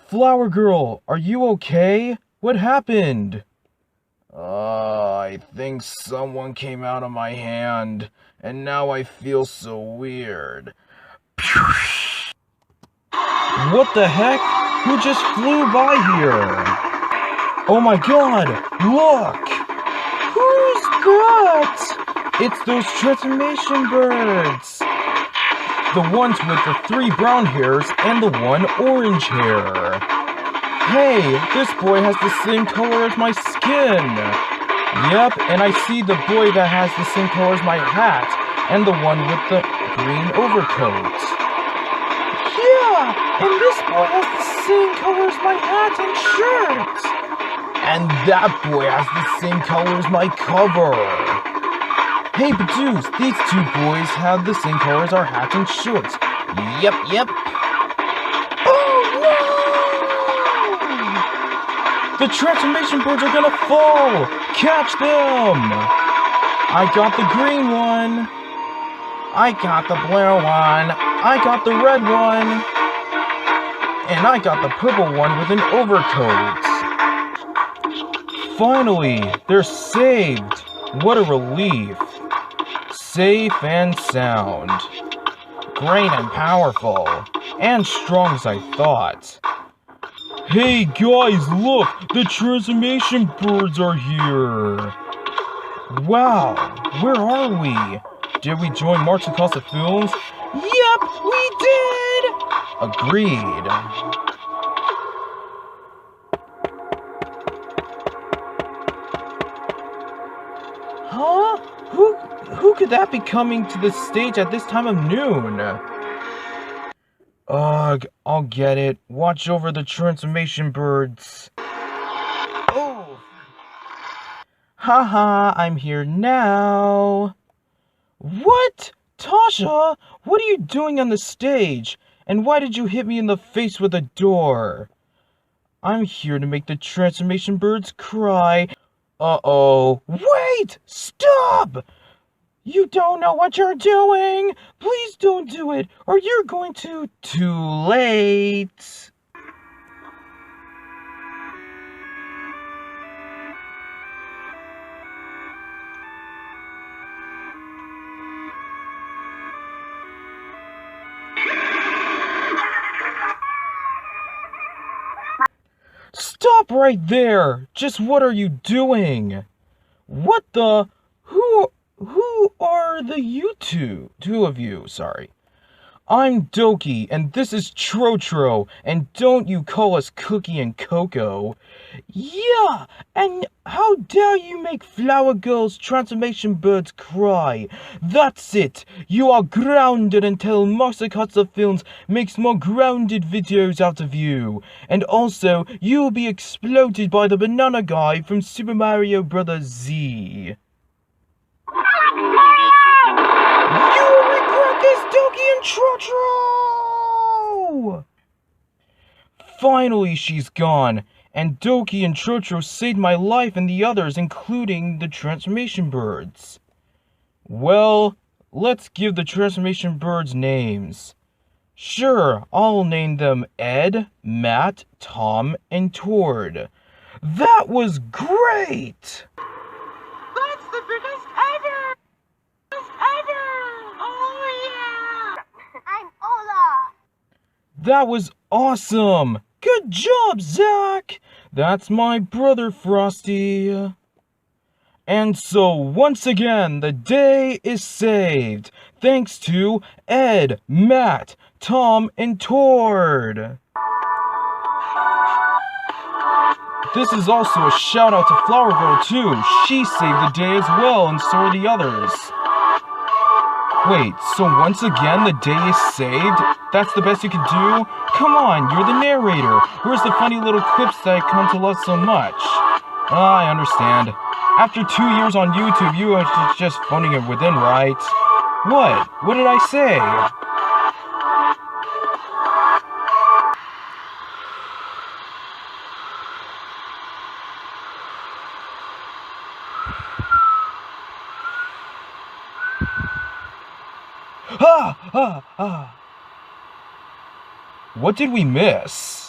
Flower Girl, are you okay? What happened? I think someone came out of my hand, and now I feel so weird. What the heck? Who just flew by here? Oh my god, look! Who's that? It's those transformation birds! The ones with the 3 brown hairs and the 1 orange hair. Hey, this boy has the same color as my skin. Yep, and I see the boy that has the same color as my hat and the one with the green overcoat. Yeah, and this boy has the same color as my hat and shirt. And that boy has the same color as my cover. Hey, Badooz, these 2 boys have the same color as our hats and shorts. Yep. Oh no! The transformation birds are gonna fall! Catch them! I got the green one. I got the blue one. I got the red one. And I got the purple one with an overcoat. Finally, they're saved. What a relief. Safe and sound. Great and powerful. And strong as I thought. Hey guys, look! The transformation birds are here! Wow, where are we? Did we join March Across the Films? Yep, we did! Agreed. Huh? Who could that be coming to the stage at this time of noon? Ugh, I'll get it. Watch over the transformation birds. Oh! Haha, I'm here now. What? Tasha, what are you doing on the stage? And why did you hit me in the face with a door? I'm here to make the transformation birds cry. Uh-oh. Wait! Stop! You don't know what you're doing! Please don't do it, or you're going to... Too late! Stop right there! Just what are you doing? What the... Who are the two of you, sorry. I'm Doki, and this is Trotro, and don't you call us Cookie and Coco. Yeah, and how dare you make Flower Girl's transformation birds cry. That's it, you are grounded until Masakatsu Films makes more grounded videos out of you. And also, you'll be exploded by the banana guy from Super Mario Bros. Z. You will regret this, Doki and Trotro! Finally, she's gone, and Doki and Trotro saved my life and the others, including the transformation birds. Well, let's give the transformation birds names. Sure, I'll name them Ed, Matt, Tom, and Tord. That was great! That's the biggest ever! Oh yeah! I'm Ola! That was awesome! Good job, Zach! That's my brother, Frosty. And so, once again, the day is saved, thanks to Ed, Matt, Tom, and Tord. This is also a shout out to Flower Girl too. She saved the day as well, and so are the others. Wait, so once again the day is saved? That's the best you can do? Come on, you're the narrator. Where's the funny little clips that come to love so much? I understand. After 2 years on YouTube, you are just phoning it within, right? What? What did I say? What did we miss?